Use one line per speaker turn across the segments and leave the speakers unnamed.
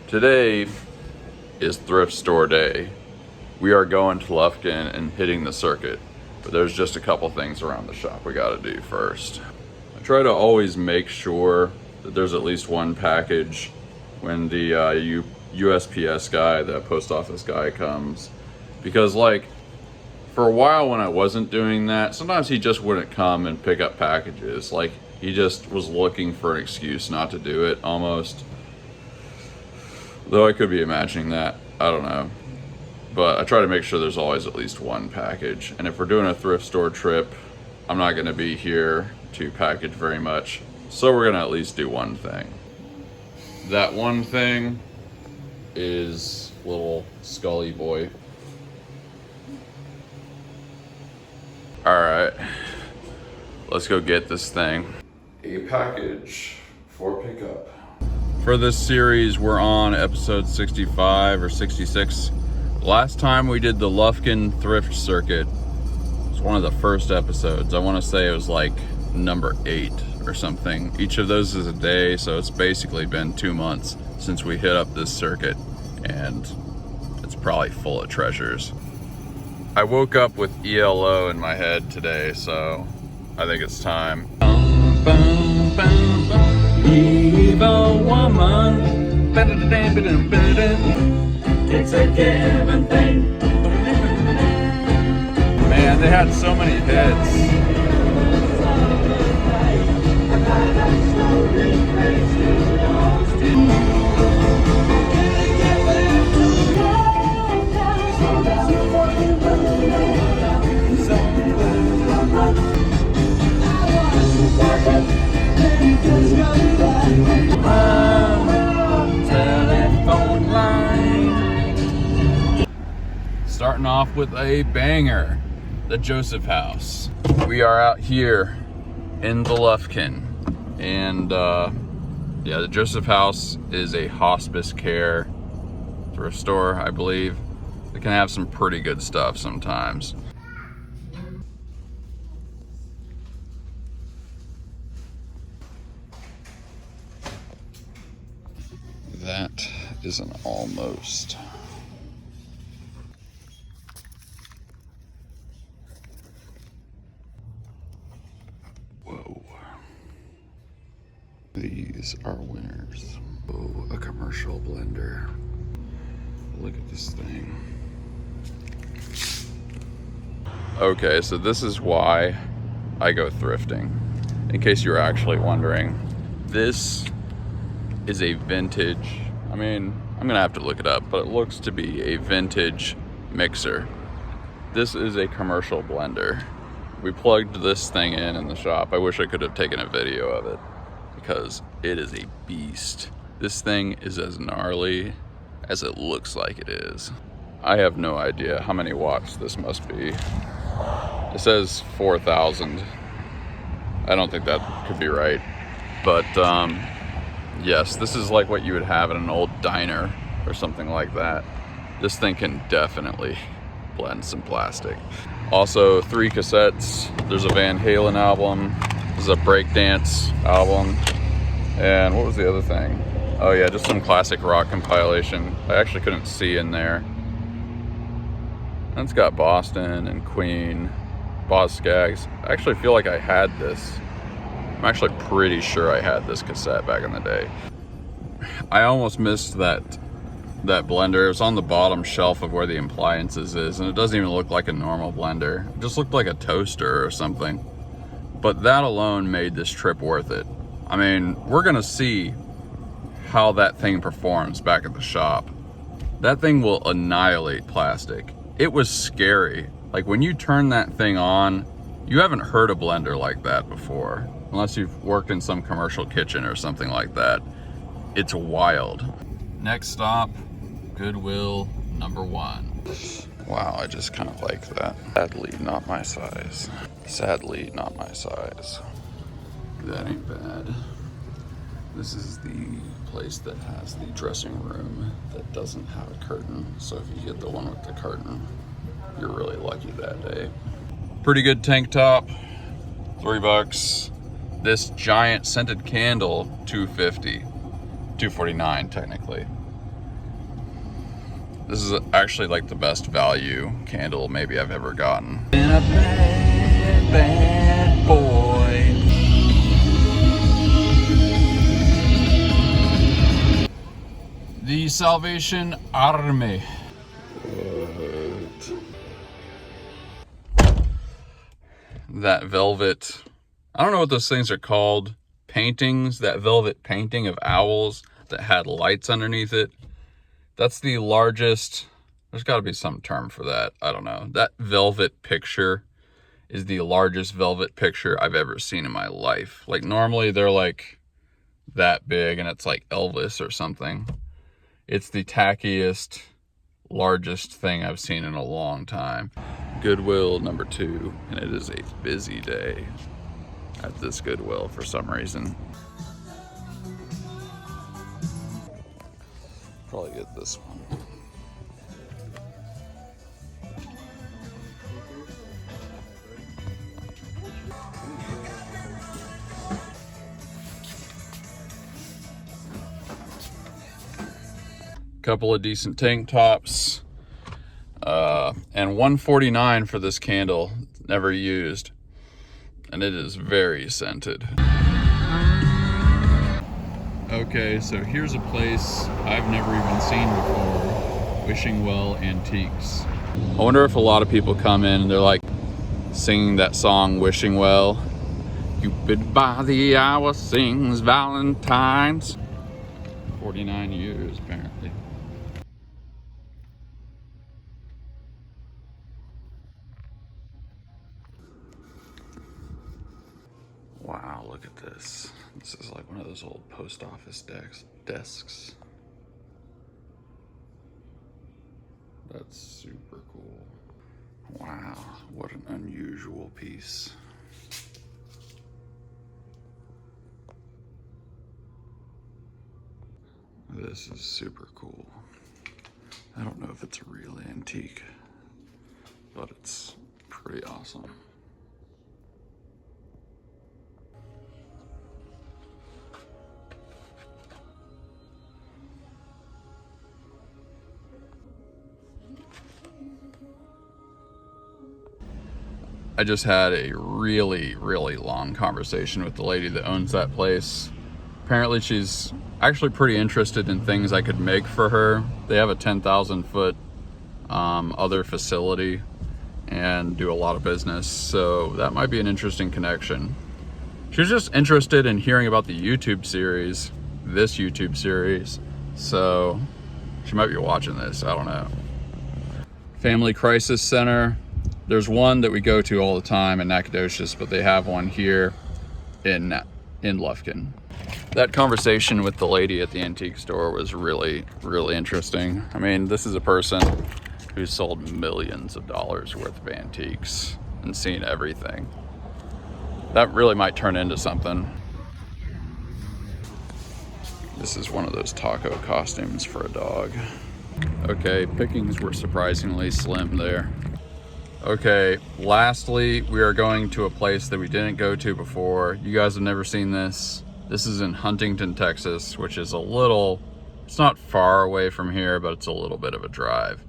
Today is thrift store day. We are going to Lufkin and hitting the circuit, but there's just a couple things around the shop we gotta do first. I try to always make sure that there's at least one package when the USPS guy, the post office guy, comes, because like for a while when I wasn't doing that, sometimes he just wouldn't come and pick up packages. Like he just was looking for an excuse not to do it almost. Though I could be imagining that, I don't know. But I try to make sure there's always at least one package. And if we're doing a thrift store trip, I'm not gonna be here to package very much. So we're gonna at least do one thing. That one thing is little Scully boy. All right, let's go get this thing. A package for pickup. For this series, we're on episode 65 or 66. Last time we did the Lufkin thrift circuit. It was one of the first episodes. I want to say it was like number 8 or something. Each of those is a day, so it's basically been 2 months since we hit up this circuit, and it's probably full of treasures. I woke up with ELO in my head today, so I think it's time. Evil woman. It's a given thing. Man, they had so many hits. Starting off with a banger, the Joseph House. We are out here in the Lufkin, and yeah, the Joseph House is a hospice care thrift store, I believe. They can have some pretty good stuff sometimes. That is an almost. Whoa. These are winners. Oh, a commercial blender. Look at this thing. Okay, so this is why I go thrifting. In case you were actually wondering. This is a vintage, I mean, I'm gonna have to look it up, but it looks to be a vintage mixer. This is a commercial blender. We plugged this thing in the shop. I wish I could have taken a video of it because it is a beast. This thing is as gnarly as it looks like it is. I have no idea how many watts this must be. It says 4,000. I don't think that could be right, but yes, this is like what you would have in an old diner or something like that. This thing can definitely blend some plastic. Also, 3 cassettes. There's a Van Halen album. This is a breakdance album. And what was the other thing? Oh yeah, just some classic rock compilation. I actually couldn't see in there. And it's got Boston and Queen, Boz Scaggs. I actually feel like I had this. I'm actually pretty sure I had this cassette back in the day. I almost missed that blender. It was on the bottom shelf of where the appliances is, and it doesn't even look like a normal blender. It just looked like a toaster or something. But that alone made this trip worth it. I mean, we're gonna see how that thing performs back at the shop. That thing will annihilate plastic. It was scary. Like when you turn that thing on, you haven't heard a blender like that before. Unless you've worked in some commercial kitchen or something like that. It's wild. Next stop, Goodwill #1. Wow, I just kind of like that. Sadly, not my size. Sadly, not my size. That ain't bad. This is the place that has the dressing room that doesn't have a curtain. So if you get the one with the curtain, you're really lucky that day. Pretty good tank top, $3. This giant scented candle, $2.50, $2.49 technically. This is actually like the best value candle maybe I've ever gotten. Been a bad, bad boy. The Salvation Army. What? That velvet, I don't know what those things are called. Paintings, that velvet painting of owls that had lights underneath it. That's the largest, there's got to be some term for that. I don't know. That velvet picture is the largest velvet picture I've ever seen in my life. Like normally they're like that big and it's like Elvis or something. It's the tackiest, largest thing I've seen in a long time. Goodwill number 2, and it is a busy day at this Goodwill for some reason. Probably get this one. Couple of decent tank tops, and $149 for this candle, never used, and it is very scented. Okay, so here's a place I've never even seen before, Wishing Well Antiques. I wonder if a lot of people come in and they're like singing that song, Wishing Well. Cupid by the hour sings Valentine's. 49 years, apparently. Wow, look at this. This is like one of those old post office desks. That's super cool. Wow, what an unusual piece. This is super cool. I don't know if it's a real antique, but it's pretty awesome. I just had a really, really long conversation with the lady that owns that place. Apparently she's actually pretty interested in things I could make for her. They have a 10,000 foot other facility and do a lot of business, so that might be an interesting connection. She was just interested in hearing about the YouTube series, this YouTube series, so she might be watching this, I don't know. Family Crisis Center. There's one that we go to all the time in Nacogdoches, but they have one here in Lufkin. That conversation with the lady at the antique store was really, really interesting. I mean, this is a person who's sold millions of dollars worth of antiques and seen everything. That really might turn into something. This is one of those taco costumes for a dog. Okay, pickings were surprisingly slim there. Okay, lastly, we are going to a place that we didn't go to before. You guys have never seen this. This is in Huntington, Texas, which is a little, it's not far away from here, but it's a little bit of a drive.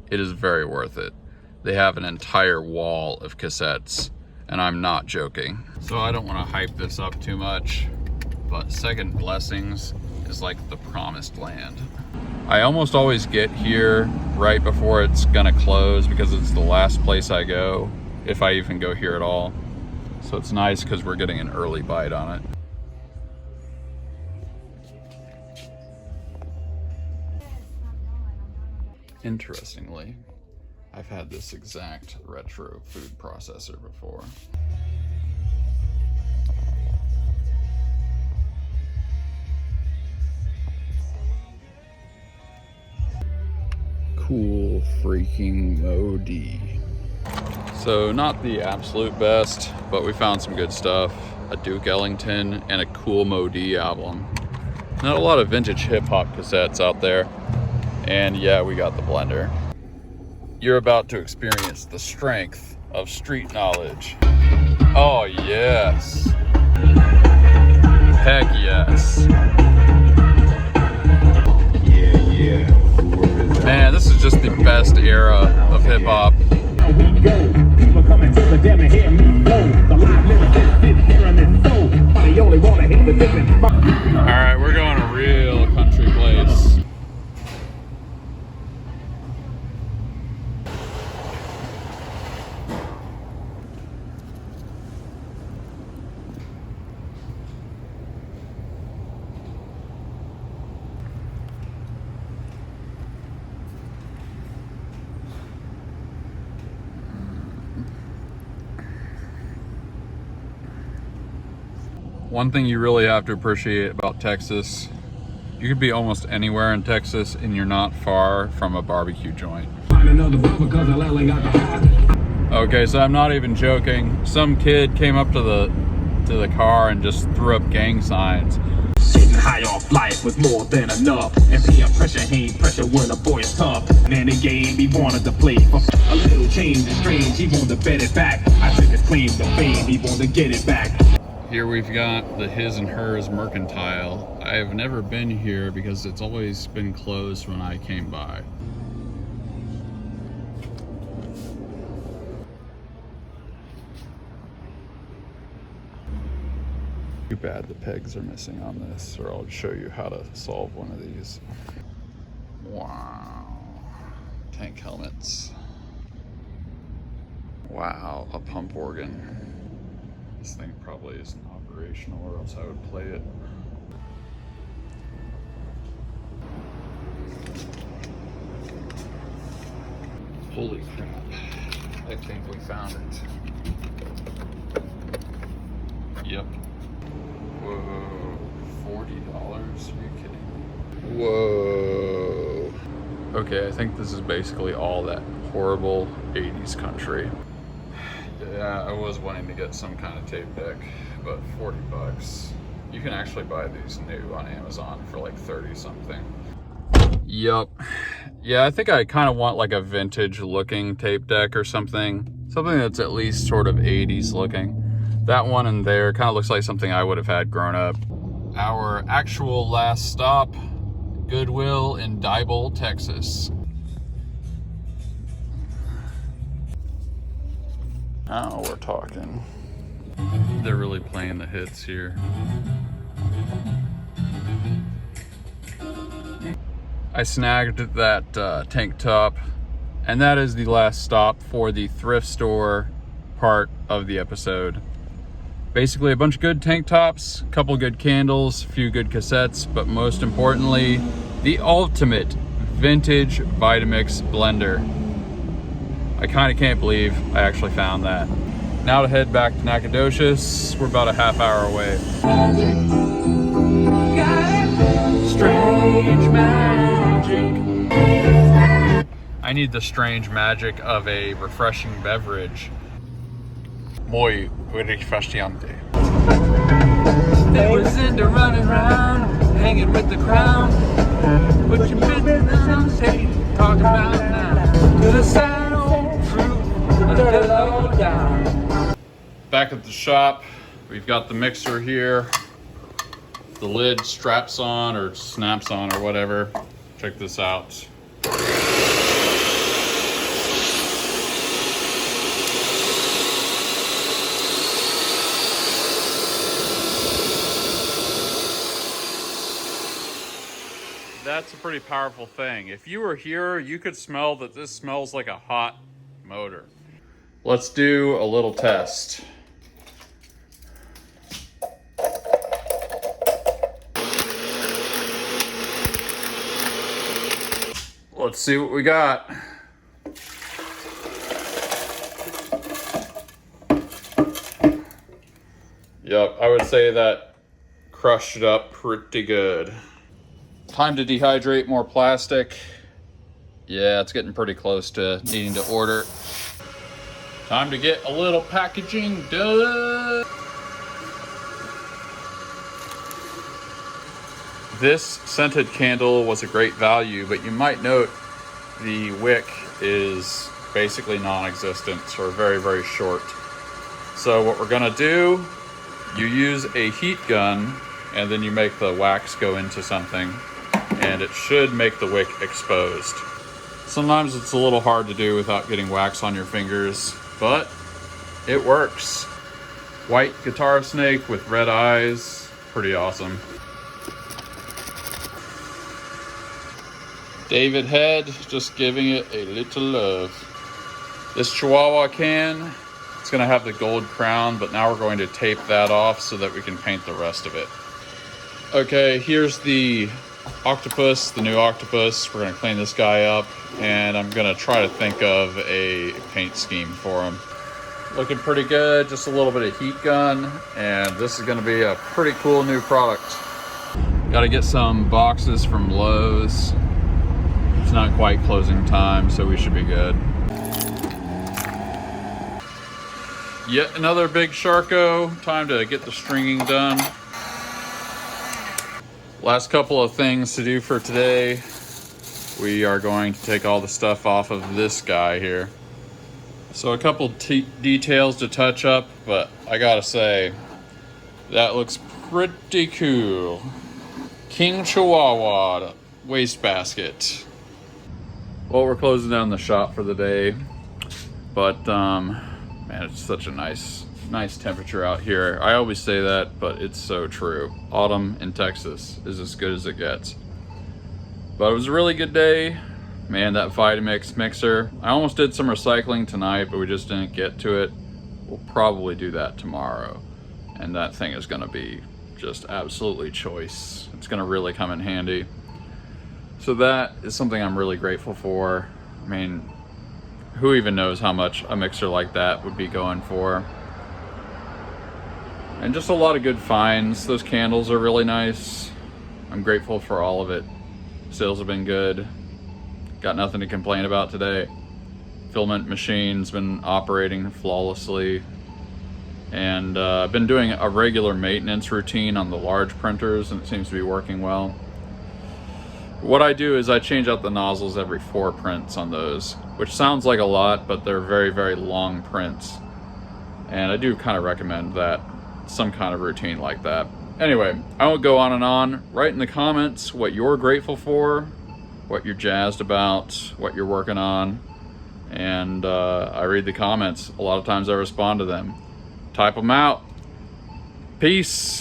It is very worth it. They have an entire wall of cassettes, and I'm not joking. So I don't want to hype this up too much, but Second Blessings is like the promised land. I almost always get here right before it's gonna close because it's the last place I go, if I even go here at all. So it's nice because we're getting an early bite on it. Interestingly, I've had this exact retro food processor before. Cool freaking MOD. So not the absolute best, but we found some good stuff. A Duke Ellington and a cool MOD album. Not a lot of vintage hip hop cassettes out there. And yeah, we got the blender. You're about to experience the strength of street knowledge. Oh yes. Heck yes. Yeah. Man, this is just the best era of hip hop. Alright, we're going to a real country place. One thing you really have to appreciate about Texas, you could be almost anywhere in Texas and you're not far from a barbecue joint. Okay, so I'm not even joking. Some kid came up to the car and just threw up gang signs.
Sitting high off life was more than enough. And peer pressure ain't pressure when a boy's tough. And in the game he wanted to play for a little change is strange. He wanted to bet it back. I took his claim to fame. He wanted to get it back.
Here we've got the His and Hers Mercantile. I have never been here because it's always been closed when I came by. Too bad the pegs are missing on this, or I'll show you how to solve one of these. Wow. Tank helmets. Wow, a pump organ. This thing probably isn't operational, or else I would play it. Holy crap. I think we found it. Yep. Whoa. $40? Are you kidding me? Whoa. Okay, I think this is basically all that horrible 80s country. Yeah, I was wanting to get some kind of tape deck, but 40 bucks. You can actually buy these new on Amazon for like 30 something. Yup. Yeah, I think I kind of want like a vintage looking tape deck or something. Something that's at least sort of 80s looking. That one in there kind of looks like something I would have had grown up. Our actual last stop, Goodwill in Diboll, Texas. Now we're talking. They're really playing the hits here. I snagged that tank top, and that is the last stop for the thrift store part of the episode. Basically a bunch of good tank tops, a couple good candles, a few good cassettes, but most importantly, the ultimate vintage Vitamix blender. I kind of can't believe I actually found that. Now to head back to Nacogdoches. We're about a half hour away. Strange magic. I need the strange magic of a refreshing beverage. Muy refrescante. They was into running around, hanging with the crown. Put your business on the tape, talking about now. To the sad old truth, under the low down. Back at the shop, we've got the mixer here. The lid straps on or snaps on or whatever. Check this out. That's a pretty powerful thing. If you were here, you could smell that this smells like a hot motor. Let's do a little test. Let's see what we got. Yep, I would say that crushed it up pretty good. Time to dehydrate more plastic. Yeah, it's getting pretty close to needing to order. Time to get a little packaging done. This scented candle was a great value, but you might note the wick is basically non-existent or very, very short. So what we're gonna do, you use a heat gun and then you make the wax go into something and it should make the wick exposed. Sometimes it's a little hard to do without getting wax on your fingers, but it works. White guitar snake with red eyes, pretty awesome. David Head, just giving it a little love. This Chihuahua can, it's gonna have the gold crown, but now we're going to tape that off so that we can paint the rest of it. Okay, here's the octopus, the new octopus. We're gonna clean this guy up, and I'm gonna try to think of a paint scheme for him. Looking pretty good, just a little bit of heat gun, and this is gonna be a pretty cool new product. Gotta get some boxes from Lowe's. It's not quite closing time, so we should be good. Yet another big Sharko. Time to get the stringing done. Last couple of things to do for today. We are going to take all the stuff off of this guy here. So a couple details to touch up, but I gotta say, that looks pretty cool. King Chihuahua Wastebasket. Well, we're closing down the shop for the day, but man, it's such a nice temperature out here. I always say that, but it's so true. Autumn in Texas is as good as it gets. But it was a really good day. Man, that Vitamix mixer. I almost did some recycling tonight, but we just didn't get to it. We'll probably do that tomorrow. And that thing is gonna be just absolutely choice. It's gonna really come in handy. So that is something I'm really grateful for. I mean, who even knows how much a mixer like that would be going for? And just a lot of good finds. Those candles are really nice. I'm grateful for all of it. Sales have been good. Got nothing to complain about today. Filament machine's been operating flawlessly. And I've been doing a regular maintenance routine on the large printers, and it seems to be working well. What I do is I change out the nozzles every 4 prints on those, which sounds like a lot, but they're very, very long prints. And I do kind of recommend that, some kind of routine like that. Anyway, I won't go on and on. Write in the comments what you're grateful for, what you're jazzed about, what you're working on. And I read the comments. A lot of times I respond to them. Type them out. Peace.